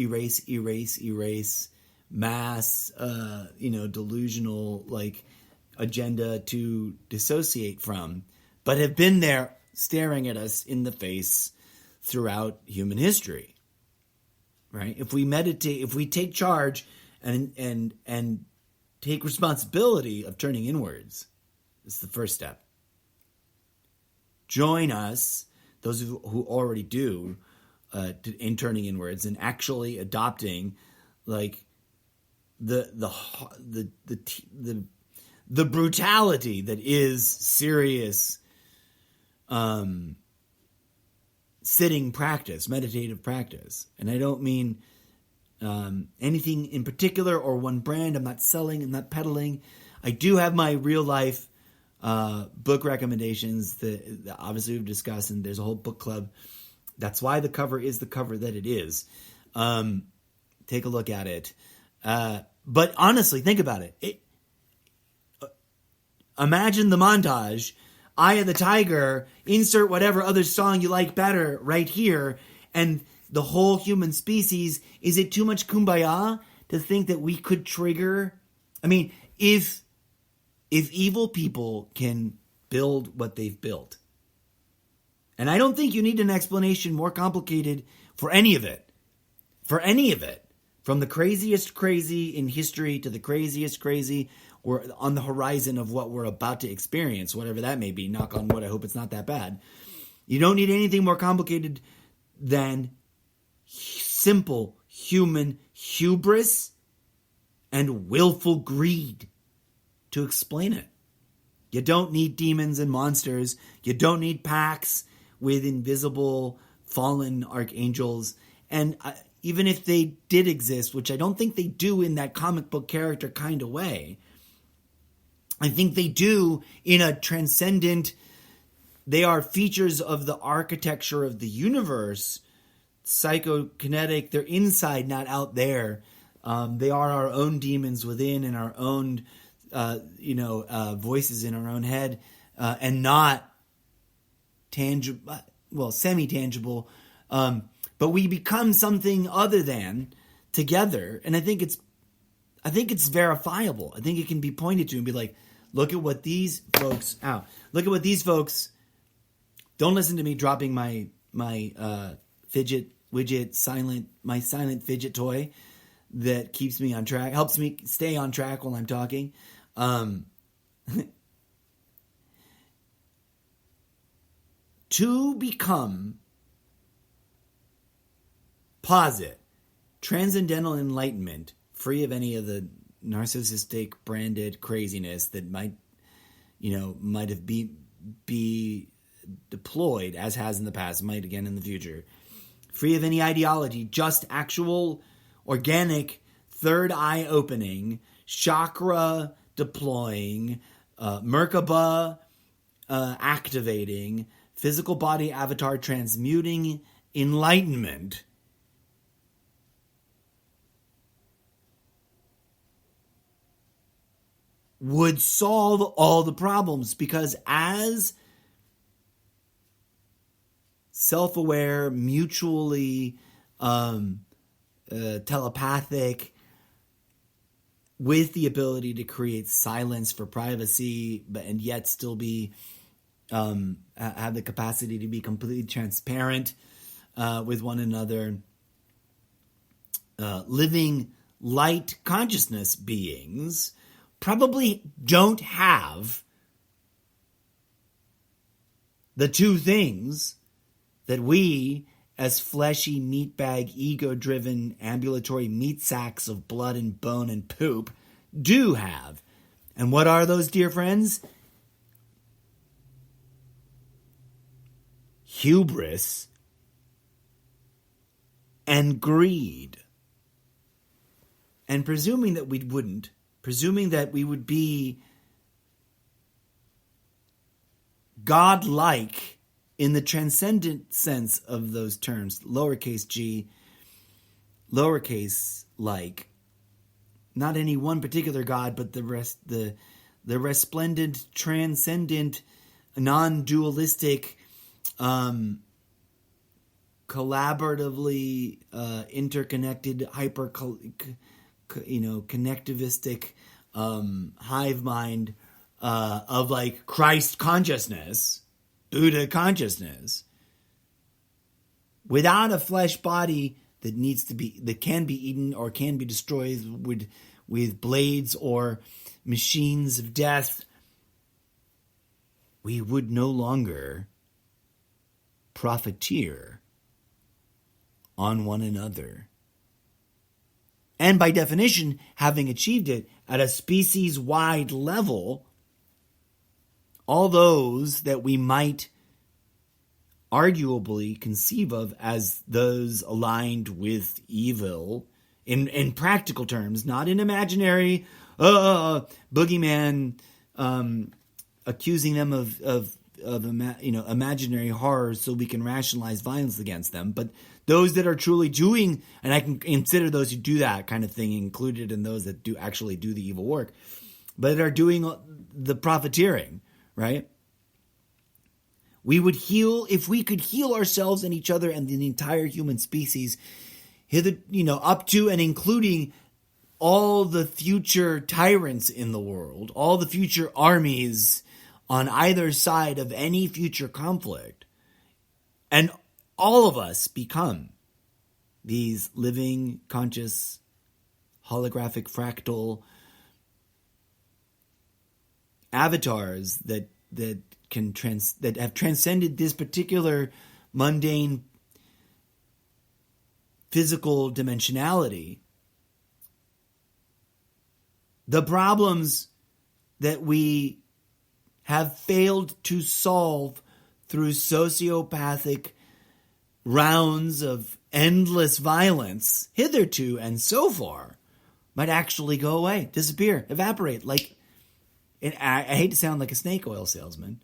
mass, delusional agenda to dissociate from, but have been there staring at us in the face throughout human history. Right? If we meditate, if we take charge and take responsibility of turning inwards, it's the first step. Join us, those who already do, in turning inwards and actually adopting the brutality that is serious sitting practice, meditative practice. And I don't mean anything in particular or one brand. I'm not selling, I'm not peddling. I do have my real life book recommendations that obviously we've discussed, and there's a whole book club. That's why the cover is the cover that it is. Take a look at it. But honestly, think about it. Imagine the montage. Eye of the Tiger, insert whatever other song you like better right here, and the whole human species. Is it too much kumbaya to think that we could trigger? I mean, if evil people can build what they've built, and I don't think you need an explanation more complicated for any of it, From the craziest crazy in history to the craziest crazy or on the horizon of what we're about to experience, whatever that may be. Knock on wood, I hope it's not that bad. You don't need anything more complicated than simple human hubris and willful greed to explain it. You don't need demons and monsters. You don't need pacts with invisible fallen archangels. And even if they did exist, which I don't think they do in that comic book character kind of way, I think they do in a transcendent, they are features of the architecture of the universe, psychokinetic, they're inside, not out there. They are our own demons within and our own, voices in our own head, and not tangible, well, semi-tangible, but we become something other than together. And I think it's verifiable. I think it can be pointed to and be like, look at what these folks, don't listen to me dropping my fidget widget, my silent fidget toy that keeps me on track, helps me stay on track while I'm talking. To become posit transcendental enlightenment, free of any of the narcissistic branded craziness that might have be deployed, as has in the past, might again in the future, free of any ideology, just actual organic third eye opening, chakra deploying, Merkaba activating, physical body avatar transmuting enlightenment would solve all the problems, because as self-aware, mutually telepathic, with the ability to create silence for privacy, and yet still be have the capacity to be completely transparent with one another, living light consciousness beings probably don't have the two things that we, as fleshy, meatbag, ego-driven, ambulatory meat sacks of blood and bone and poop, do have. And what are those, dear friends? Hubris and greed. And presuming that we wouldn't, presuming that we would be godlike in the transcendent sense of those terms, lowercase g, lowercase like, not any one particular God, but the rest, the resplendent, transcendent, non-dualistic, collaboratively interconnected, connectivistic hive mind of like Christ consciousness, Buddha consciousness, without a flesh body that can be eaten or can be destroyed with blades or machines of death, we would no longer profiteer on one another. And by definition, having achieved it at a species-wide level, all those that we might arguably conceive of as those aligned with evil, in practical terms, not in imaginary boogeyman accusing them of imaginary horrors so we can rationalize violence against them, but those that are truly doing, and I can consider those who do that kind of thing included in those that do actually do the evil work, but are doing the profiteering, right? We would heal, if we could heal ourselves and each other and the entire human species, up to and including all the future tyrants in the world, all the future armies on either side of any future conflict, and all of us become these living, conscious holographic fractal avatars that have transcended this particular mundane physical dimensionality. The problems that we have failed to solve through sociopathic rounds of endless violence hitherto and so far might actually go away, disappear, evaporate. And I hate to sound like a snake oil salesman,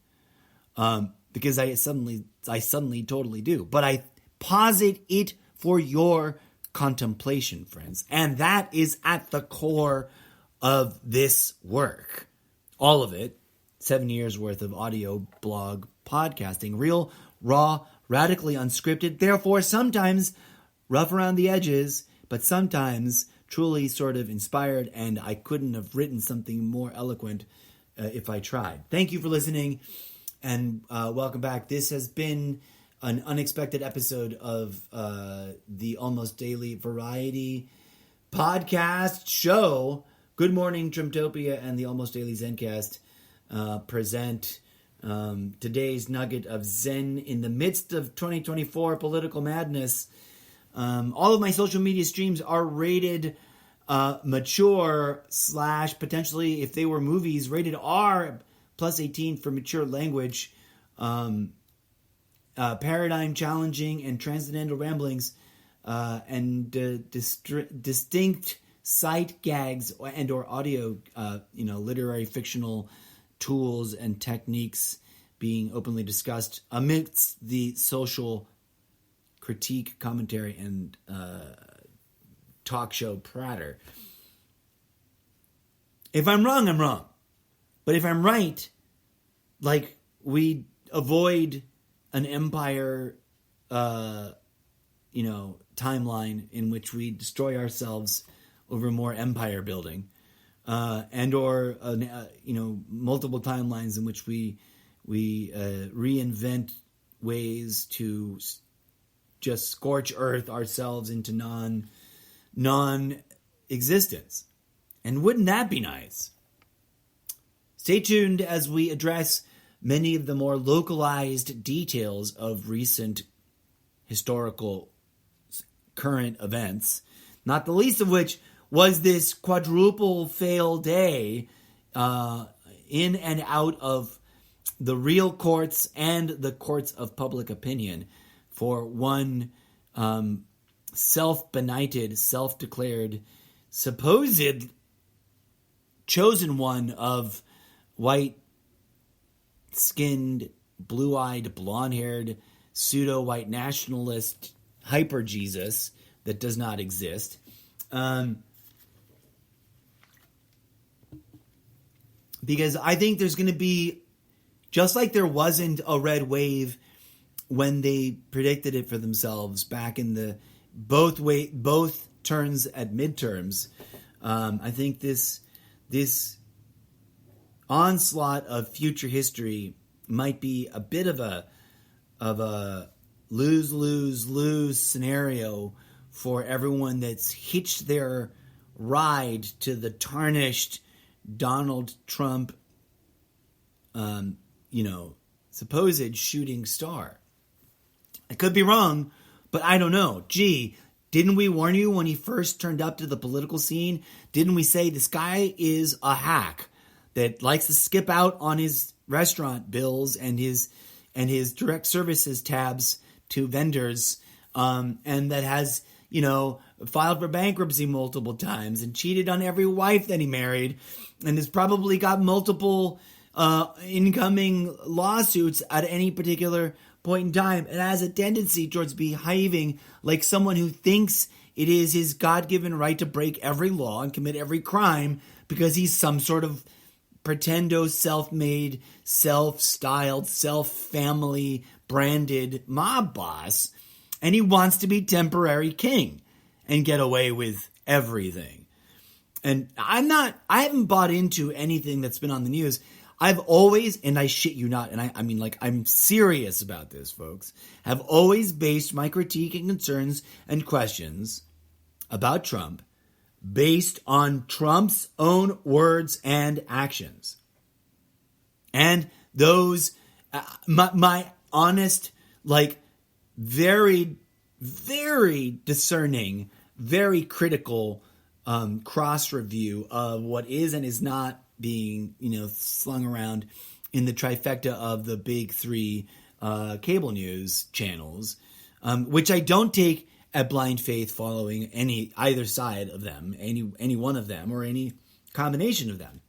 because I suddenly totally do. But I posit it for your contemplation, friends. And that is at the core of this work. All of it, 7 years worth of audio, blog, podcasting, real, raw, radically unscripted, therefore sometimes rough around the edges, but sometimes truly sort of inspired, and I couldn't have written something more eloquent if I tried. Thank you for listening, and welcome back. This has been an unexpected episode of the Almost Daily Variety podcast show. Good Morning Trimtopia and the Almost Daily ZenCast present today's nugget of Zen in the midst of 2024 political madness. All of my social media streams are rated mature / potentially, if they were movies, rated R +18 for mature language, paradigm challenging and transcendental ramblings, and distinct sight gags and or audio, literary fictional tools and techniques being openly discussed amidst the social critique, commentary, and talk show pratter. If I'm wrong, I'm wrong. But if I'm right, we avoid an empire, timeline in which we destroy ourselves over more empire building, and or multiple timelines in which we reinvent ways to just scorch earth ourselves into non-existence. And wouldn't that be nice? Stay tuned as we address many of the more localized details of recent historical current events, not the least of which was this quadruple fail day in and out of the real courts and the courts of public opinion for one self-benighted, self-declared, supposed chosen one of white-skinned, blue-eyed, blonde-haired, pseudo-white nationalist hyper-Jesus that does not exist. Because I think there's going to be, just like there wasn't a red wave when they predicted it for themselves back in the both turns at midterms, I think this onslaught of future history might be a bit of a lose scenario for everyone that's hitched their ride to the tarnished Donald Trump, supposed shooting star. I could be wrong, but I don't know. Gee, didn't we warn you when he first turned up to the political scene? Didn't we say this guy is a hack that likes to skip out on his restaurant bills and his direct services tabs to vendors, and that has, filed for bankruptcy multiple times and cheated on every wife that he married, and has probably got multiple incoming lawsuits at any particular point in time. It has a tendency towards behaving like someone who thinks it is his God-given right to break every law and commit every crime because he's some sort of pretendo, self-made, self-styled, self-family branded mob boss, and he wants to be temporary king and get away with everything. And I haven't bought into anything that's been on the news. I've always, and I shit you not, and I mean, I'm serious about this, folks, have always based my critique and concerns and questions about Trump based on Trump's own words and actions. And those, my honest, very, very discerning, very critical cross review of what is and is not being, slung around in the trifecta of the big three cable news channels, which I don't take at blind faith following either side of them, any one of them, or any combination of them.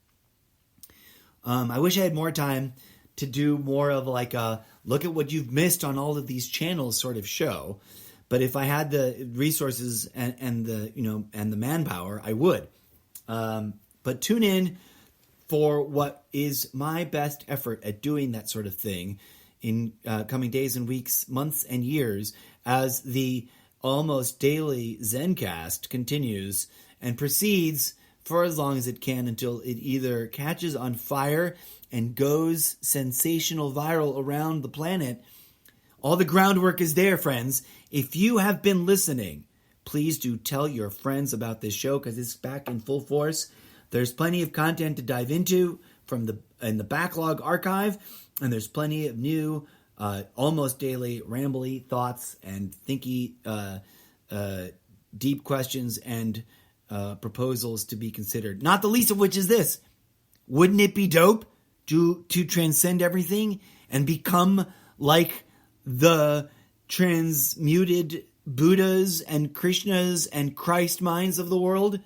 I wish I had more time to do more of a look at what you've missed on all of these channels sort of show. But if I had the resources and the manpower, I would. But tune in for what is my best effort at doing that sort of thing in coming days and weeks, months and years, as the almost daily ZenCast continues and proceeds for as long as it can until it either catches on fire and goes sensational viral around the planet. All the groundwork is there, friends. If you have been listening, please do tell your friends about this show because it's back in full force. There's plenty of content to dive into in the backlog archive, and there's plenty of new, almost daily, rambly thoughts and thinky, deep questions and proposals to be considered. Not the least of which is this: wouldn't it be dope to transcend everything and become like the transmuted Buddhas and Krishnas and Christ minds of the world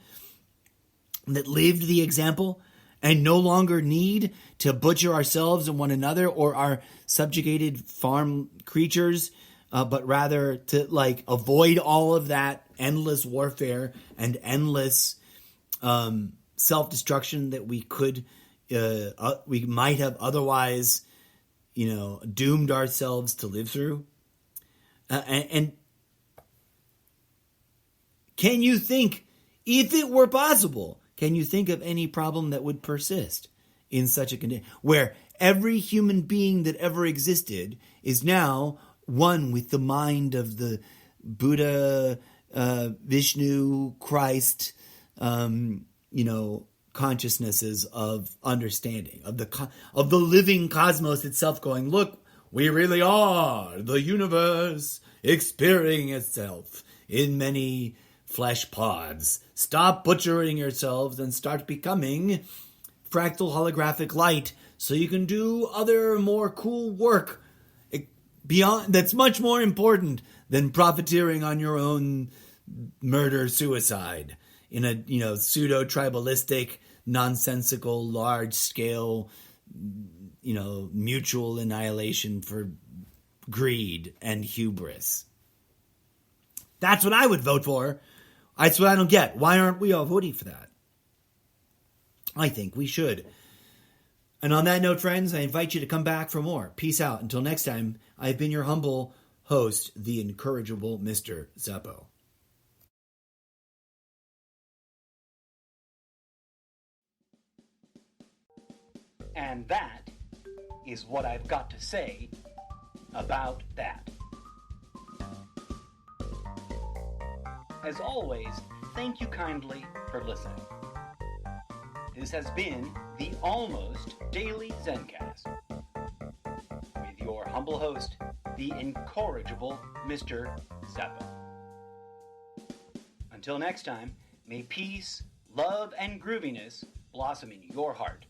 that lived the example and no longer need to butcher ourselves and one another or our subjugated farm creatures, but rather to avoid all of that endless warfare and endless self-destruction that we might have otherwise, doomed ourselves to live through. And can you think, if it were possible, can you think of any problem that would persist in such a condition where every human being that ever existed is now one with the mind of the Buddha, Vishnu, Christ, consciousnesses of understanding of the living cosmos itself going, look, we really are the universe experiencing itself in many flesh pods. Stop butchering yourselves and start becoming fractal holographic light so you can do other more cool work beyond that's much more important than profiteering on your own murder suicide in a pseudo tribalistic, nonsensical, large scale mutual annihilation for greed and hubris. That's what I would vote for. That's what I don't get. Why aren't we all voting for that? I think we should. And on that note, friends, I invite you to come back for more. Peace out. Until next time, I've been your humble host, the incorrigible Mr. Zeppo. And that is what I've got to say about that. As always, thank you kindly for listening. This has been the Almost Daily ZenCast with your humble host, the incorrigible Mr. Zeppo. Until next time, may peace, love, and grooviness blossom in your heart.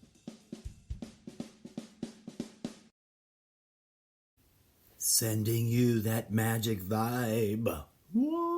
Sending you that magic vibe. Whoa.